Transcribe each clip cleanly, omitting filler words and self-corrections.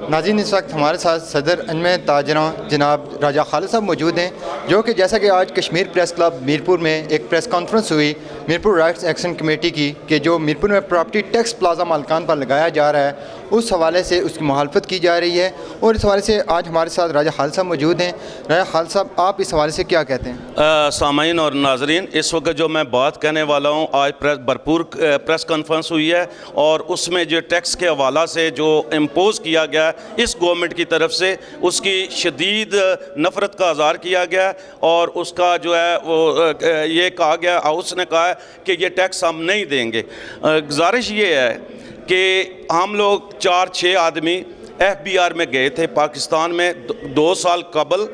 नाज़रीन, इस वक्त हमारे साथ सदर अंजुमन ताजरां जनाब राजा खालिद साहब मौजूद हैं, जो कि जैसा कि आज कश्मीर प्रेस क्लब मीरपुर में एक प्रेस कॉन्फ्रेंस हुई मीरपुर राइट्स एक्शन कमेटी की कि जो मीरपुर में प्रॉपर्टी टैक्स प्लाजा मालकान पर लगाया जा रहा है उस हवाले से उसकी मुखालफत की जा रही है। और इस हवाले से आज हमारे साथ राजा खालिद साहब मौजूद हैं। राजा खालिद साहब, आप इस हवाले से क्या कहते हैं? सामाईन और नाजरीन, इस वक्त जो मैं बात कहने वाला हूँ, आज भरपूर प्रेस कॉन्फ्रेंस हुई है और उसमें जो टैक्स के हवाला से जो इम्पोज़ किया गया इस गवर्नमेंट की तरफ से, उसकी शदीद नफ़रत का इज़हार किया गया और उसका जो है वो ये कहा गया, हाउस ने कहा है कि ये टैक्स हम नहीं देंगे। गुजारिश ये है कि हम लोग 4-6 आदमी FBR में गए थे पाकिस्तान में 2 साल कबल,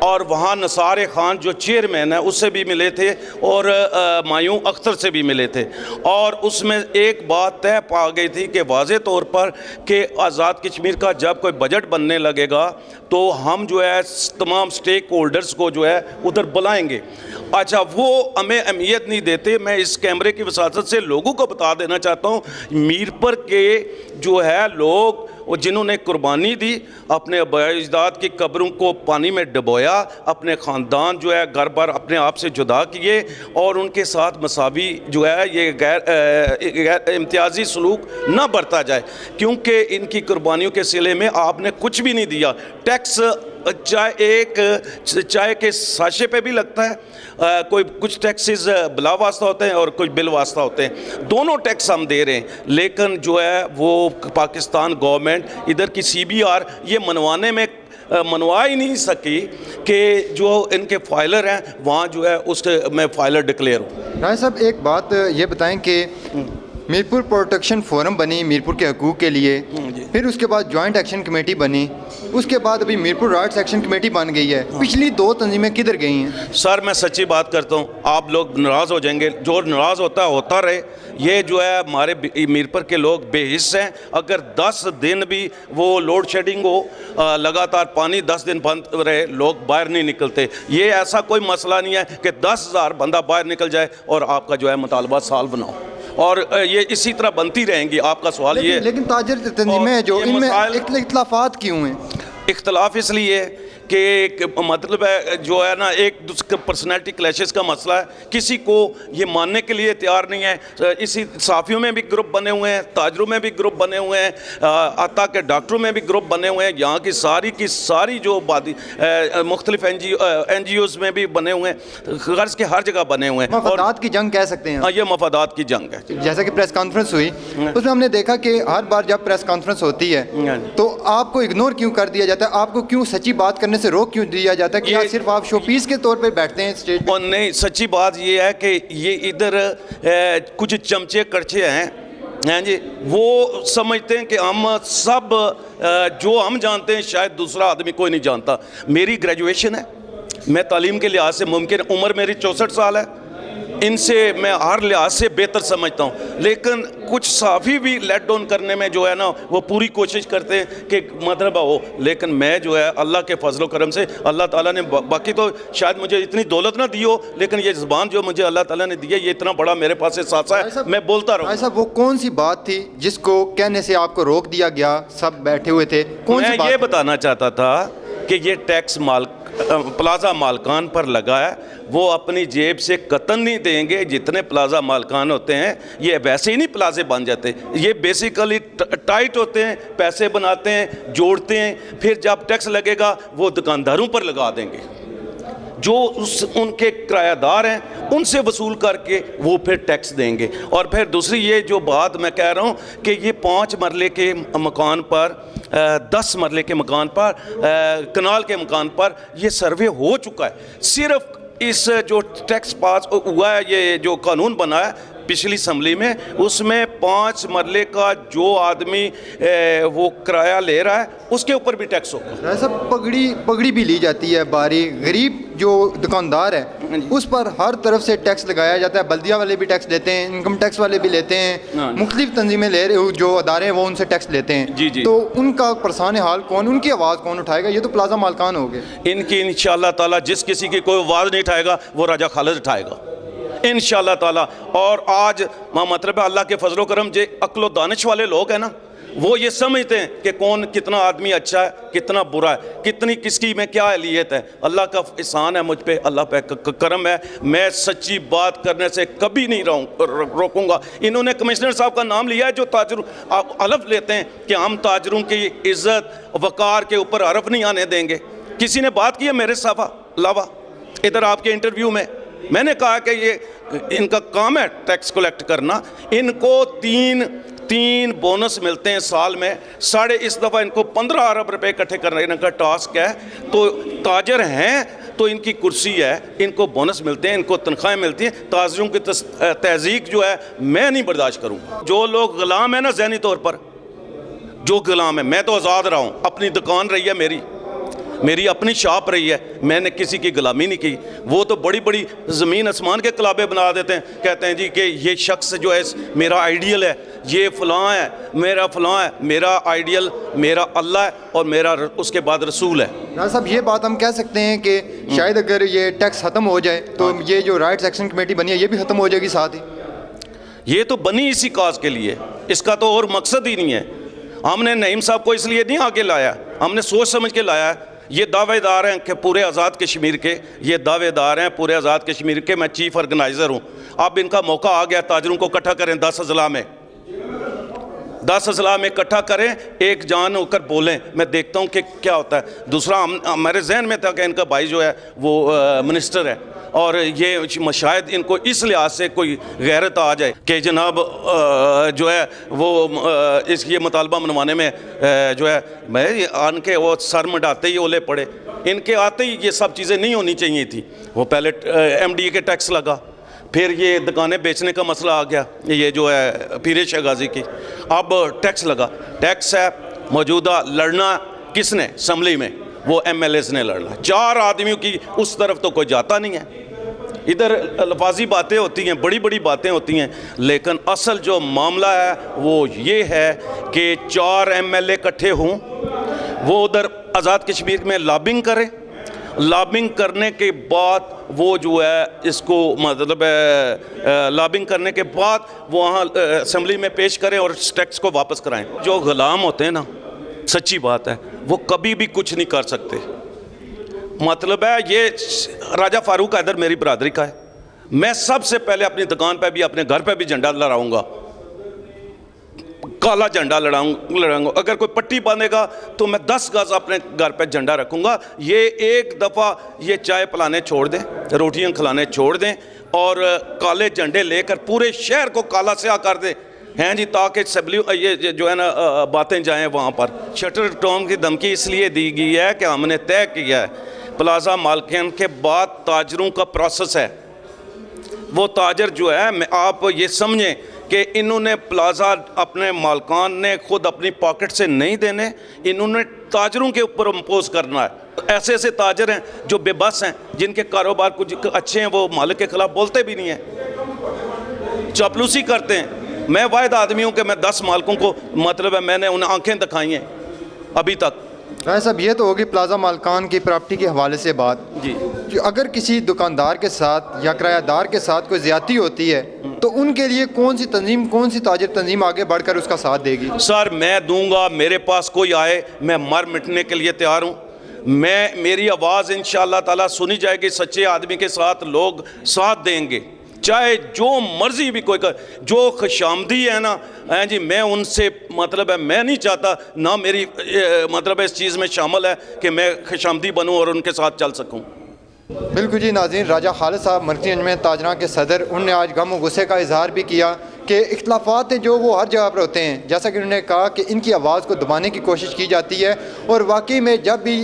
और वहाँ नसार खान जो चेयरमैन है उससे भी मिले थे और मायूं अख्तर से भी मिले थे। और उसमें एक बात तय पा गई थी कि वाज़े तौर पर कि आज़ाद कश्मीर का जब कोई बजट बनने लगेगा तो हम जो है तमाम स्टेक होल्डर्स को जो है उधर बुलाएंगे। अच्छा, वो हमें अहमियत नहीं देते। मैं इस कैमरे की वसातत से लोगों को बता देना चाहता हूँ, मीरपुर के जो है लोग वो जिन्होंने कुर्बानी दी, अपने अजदाद की कब्रों को पानी में डुबोया, अपने ख़ानदान जो है घर पर अपने आप से जुदा किए और उनके साथ मसावी जो है ये गैर इम्तियाजी सलूक ना बरता जाए, क्योंकि इनकी कुर्बानियों के सिले में आपने कुछ भी नहीं दिया। टैक्स चाय के साशे पे भी लगता है, कोई कुछ टैक्सेस बिला वास्ता होते हैं और कुछ बिल वास्ता होते हैं, दोनों टैक्स हम दे रहे हैं। लेकिन जो है वो पाकिस्तान गवर्नमेंट इधर की CBR ये मनवा ही नहीं सकी कि जो इनके फाइलर हैं वहाँ जो है उसके मैं फाइलर डिक्लेयर हूँ। राय साहब, एक बात ये बताएं कि मीरपुर प्रोटेक्शन फोरम बनी मीरपुर के हकूक़ के लिए, फिर उसके बाद जॉइंट एक्शन कमेटी बनी, उसके बाद अभी मीरपुर राइट्स एक्शन कमेटी बन गई है। पिछली 2 तंजीमें किधर गई हैं? सर, मैं सच्ची बात करता हूँ, आप लोग नाराज़ हो जाएंगे, जो नाराज़ होता रहे। ये जो है हमारे मीरपुर के लोग बेहिस हैं। अगर 10 दिन भी वो लोड शेडिंग हो, लगातार पानी 10 दिन बंद रहे, लोग बाहर नहीं निकलते। ये ऐसा कोई मसला नहीं है कि 10,000 बंदा बाहर निकल जाए और आपका जो है मुतालबा सॉल्व ना हो, और ये इसी तरह बनती रहेंगी। आपका सवाल ये, लेकिन ताजर तंजीमें जो इनमें इख्तलाफात क्यों हैं? इख्तलाफ इसलिए कि मतलब है जो है ना, एक दूसरे पर्सनैलिटी क्लैशेस का मसला है, किसी को ये मानने के लिए तैयार नहीं है। इसी साफ़ियों में भी ग्रुप बने हुए हैं, ताजरों में भी ग्रुप बने हुए हैं, आता के डॉक्टरों में भी ग्रुप बने हुए हैं, यहाँ की सारी जो मुख्तलिफ NGOs में भी बने हुए हैं, गर्ज के हर जगह बने हुए हैं। मफादात की जंग कह सकते हैं। ये मफादात की जंग है। जैसा कि प्रेस कॉन्फ्रेंस हुई उसमें हमने देखा कि हर बार जब प्रेस कॉन्फ्रेंस होती है तो आपको इग्नोर क्यों कर दिया जाता है? आपको क्यों सच्ची बात करने से रोक क्यों दिया जाता है? क्या सिर्फ आप शोपीस के तौर पे बैठते हैं स्टेज पे? और नहीं, सच्ची बात ये है कि ये इधर कुछ चमचे कड़छे हैं जी, वो समझते हैं कि हम सब जो हम जानते हैं शायद दूसरा आदमी कोई नहीं जानता। मेरी ग्रेजुएशन है, मैं तालीम के लिहाज से मुमकिन, उम्र मेरी 64 साल है, इनसे मैं हर लिहाज से बेहतर समझता हूँ। लेकिन कुछ साफ़ी भी लेट डाउन करने में जो है ना वो पूरी कोशिश करते हैं कि मतलब हो, लेकिन मैं जो है अल्लाह के फजल करम से, अल्लाह ताला ने, बाकी तो शायद मुझे इतनी दौलत ना दी हो, लेकिन ये ज़बान जो मुझे अल्लाह ताला ने दी है, ये इतना बड़ा मेरे पास से सासा है, मैं बोलता रहूँ। ऐसा वो कौन सी बात थी जिसको कहने से आपको रोक दिया गया? सब बैठे हुए थे, कौन सी बात? मैं ये बताना चाहता था कि ये टैक्स प्लाजा मालकान पर लगा है, वो अपनी जेब से कतन नहीं देंगे। जितने प्लाजा मालकान होते हैं ये वैसे ही नहीं प्लाजे बन जाते, ये बेसिकली टाइट होते हैं, पैसे बनाते हैं, जोड़ते हैं, फिर जब टैक्स लगेगा वो दुकानदारों पर लगा देंगे, जो उनके किरायादार हैं उनसे वसूल करके वो फिर टैक्स देंगे। और फिर दूसरी ये जो बात मैं कह रहा हूँ कि ये 5 मरले के मकान पर, 10 मरले के मकान पर, कनाल के मकान पर ये सर्वे हो चुका है। सिर्फ इस जो टैक्स पास हुआ है, ये जो कानून बना है पिछली असम्बली में, उसमें 5 मरले का जो आदमी वो किराया ले रहा है उसके ऊपर भी टैक्स होगा। ऐसा पगड़ी भी ली जाती है बारी, गरीब जो दुकानदार है उस पर हर तरफ से टैक्स लगाया जाता है। बल्दिया वाले भी टैक्स लेते हैं, इनकम टैक्स वाले भी लेते हैं, मुख्तलिफ तंजीमें ले रहे जो अदारे हैं वो उनसे टैक्स लेते हैं। जी जी। तो उनका परेशान हाल कौन, उनकी आवाज़ कौन उठाएगा? ये तो प्लाजा मालकान हो गए। इनकी इंशाअल्लाह ताला जिस किसी की कोई आवाज़ नहीं उठाएगा वो राजा खालिद उठाएगा इंशाअल्लाह ताला। और आज मतलब अल्लाह के फजलो करम जे अक्लो दानिश वाले लोग हैं ना, वो ये समझते हैं कि कौन कितना आदमी अच्छा है, कितना बुरा है, कितनी किसकी में क्या अहलियत है। अल्लाह का एहसान है मुझ पे, अल्लाह पे करम है। मैं सच्ची बात करने से कभी नहीं रोकूंगा। इन्होंने कमिश्नर साहब का नाम लिया है जो ताजर हलफ लेते हैं कि हम ताजरों की इज़्ज़त वक़ार के ऊपर हरफ नहीं आने देंगे। किसी ने बात की है मेरे अलावा इधर आपके इंटरव्यू में? मैंने कहा कि ये इनका काम है टैक्स कलेक्ट करना। इनको तीन बोनस मिलते हैं साल में, इस दफ़ा इनको 15 अरब रुपए इकट्ठे करने का टास्क है। तो ताजर हैं तो इनकी कुर्सी है, इनको बोनस मिलते हैं, इनको तनख्वाहें मिलती हैं। ताजरों की तहज़ीक जो है मैं नहीं बर्दाश्त करूँगा। जो लोग ग़ुलाम है ना, ज़हनी तौर पर जो ग़ुलाम है, मैं तो आज़ाद रहा हूँ। अपनी दुकान रही है, मेरी अपनी शॉप रही है, मैंने किसी की गुलामी नहीं की। वो तो बड़ी बड़ी ज़मीन आसमान के कलाबे बना देते हैं, कहते हैं जी कि ये शख्स जो है मेरा आइडियल है, ये फ़लाँ है, मेरा फ़लाँ है। मेरा आइडियल मेरा अल्लाह है और मेरा उसके बाद रसूल है। राजा साहब, ये बात हम कह सकते हैं कि शायद अगर ये टैक्स ख़त्म हो जाए तो ये जो राइट्स एक्शन कमेटी बनी है ये भी ख़त्म हो जाएगी साथ ही। ये तो बनी इसी काज के लिए, इसका तो और मकसद ही नहीं है। हमने नईम साहब को इसलिए नहीं आगे लाया, हमने सोच समझ के लाया है। ये दावेदार हैं कि पूरे आज़ाद कश्मीर के, ये दावेदार हैं पूरे आज़ाद कश्मीर के। मैं चीफ ऑर्गेनाइज़र हूँ। अब इनका मौका आ गया, ताजरों को इकट्ठा करें 10 अज़ला में, 10 अज़ला में इकट्ठा करें, एक जान होकर बोलें। मैं देखता हूँ कि क्या होता है। दूसरा, मेरे जहन में था कि इनका भाई जो है वो मिनिस्टर है और ये शायद इनको इस लिहाज से कोई गैरत आ जाए कि जनाब जो है वो ये मुतालबा मनवाने में जो है मैं आन के वो सर मढ़ाते ही ओले पड़े। इनके आते ही ये सब चीज़ें नहीं होनी चाहिए थी। वो पहले MDA के टैक्स लगा, फिर ये दुकानें बेचने का मसला आ गया, ये जो है पीर शाह गाजी की, अब टैक्स लगा। टैक्स है मौजूदा लड़ना किसने असम्बली में? वो MLAs ने लड़ना। 4 आदमियों की उस तरफ तो कोई जाता नहीं है। इधर अल्फाजी बातें होती हैं, बड़ी बड़ी बातें होती हैं, लेकिन असल जो मामला है वो ये है कि 4 MLA इकट्ठे हों, वो उधर आज़ाद कश्मीर में लॉबिंग करें। लॉबिंग करने के बाद वो जो है इसको मतलब लॉबिंग करने के बाद वो वहाँ असम्बली में पेश करें और टैक्स को वापस कराएं। जो ग़ुलाम होते हैं ना, सच्ची बात है, वो कभी भी कुछ नहीं कर सकते। मतलब है ये राजा फारूक हैदर मेरी बरादरी का है। मैं सबसे पहले अपनी दुकान पे भी, अपने घर पे भी झंडा लहराऊंगा, काला झंडा लड़ाऊंगा। अगर कोई पट्टी बांधेगा तो मैं 10 गज अपने घर पे झंडा रखूंगा। ये एक दफ़ा ये चाय पिलाने छोड़ दें, रोटियां खिलाने छोड़ दें और काले झंडे लेकर पूरे शहर को काला स्याह कर दें, हैं जी, ताकि सबली ये जो है ना बातें जाएं वहाँ पर। शटर टॉम की धमकी इसलिए दी गई है कि हमने तय किया है प्लाजा मालकिन के बाद ताजरों का प्रोसेस है। वो ताजर जो है, आप ये समझें कि इन्होंने प्लाजा अपने मालकान ने खुद अपनी पॉकेट से नहीं देने, इन्होंने ताजरों के ऊपर इम्पोज करना है। ऐसे ऐसे ताजर हैं जो बेबस हैं, जिनके कारोबार कुछ अच्छे हैं, वो मालिक के खिलाफ बोलते भी नहीं हैं, चापलूसी करते हैं। मैं वाहिद आदमी हूँ कि मैं 10 मालिकों को मतलब है मैंने उन्हें आंखें दिखाई हैं अभी तक। राय साहब, ये तो होगी प्लाजा मालकान की प्रॉपर्टी के हवाले से बात जी। जो अगर किसी दुकानदार के साथ या किरायादार के साथ कोई ज़्यादती होती है तो उनके लिए कौन सी तंजीम, कौन सी ताजर तंजीम आगे बढ़कर उसका साथ देगी? सर मैं दूंगा, मेरे पास कोई आए मैं मर मिटने के लिए तैयार हूँ। मेरी आवाज़ इंशाअल्लाह ताला सुनी जाएगी। सच्चे आदमी के साथ लोग साथ देंगे, चाहे जो मर्जी भी कोई कर। जो खुशामदी है ना, हैं जी, मैं उनसे मतलब है मैं नहीं चाहता ना मेरी मतलब इस चीज़ में शामिल है कि मैं खुशामदी बनूं और उनके साथ चल सकूं। बिल्कुल जी नाज़रीन, राजा खालिद साहब मरकज़ी अंजुमन ताजरां के सदर, उन्होंने आज गम और गुस्से का इजहार भी किया कि इख्तलाफात जो वो हर जगह पर होते हैं। जैसा कि उन्होंने कहा कि इनकी आवाज़ को दबाने की कोशिश की जाती है और वाकई में जब भी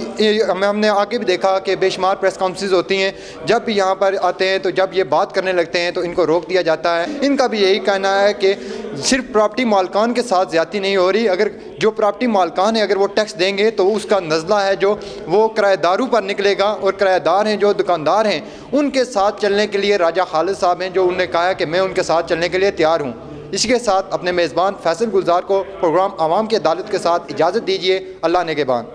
हमने आगे भी देखा कि बेशुमार प्रेस कॉन्फ्रेंस होती हैं, जब भी यहाँ पर आते हैं तो जब ये बात करने लगते हैं तो इनको रोक दिया जाता है। इनका भी यही कहना है कि सिर्फ प्रॉपर्टी मालकान के साथ ज़्यादती नहीं हो रही, अगर जो प्रॉपर्टी मालकान है अगर वो टैक्स देंगे तो उसका नज़ला है जो वो किराएदारों पर निकलेगा और किराएदार हैं जो दुकानदार हैं उनके साथ चलने के लिए राजा खालिद साहब हैं जो उन्होंने कहा है कि मैं उनके साथ चलने के लिए तैयार हूँ। इसके साथ अपने मेज़बान फैसल गुलजार को प्रोग्राम आवाम की अदालत के साथ इजाज़त दीजिए। अल्लाह ने के बान।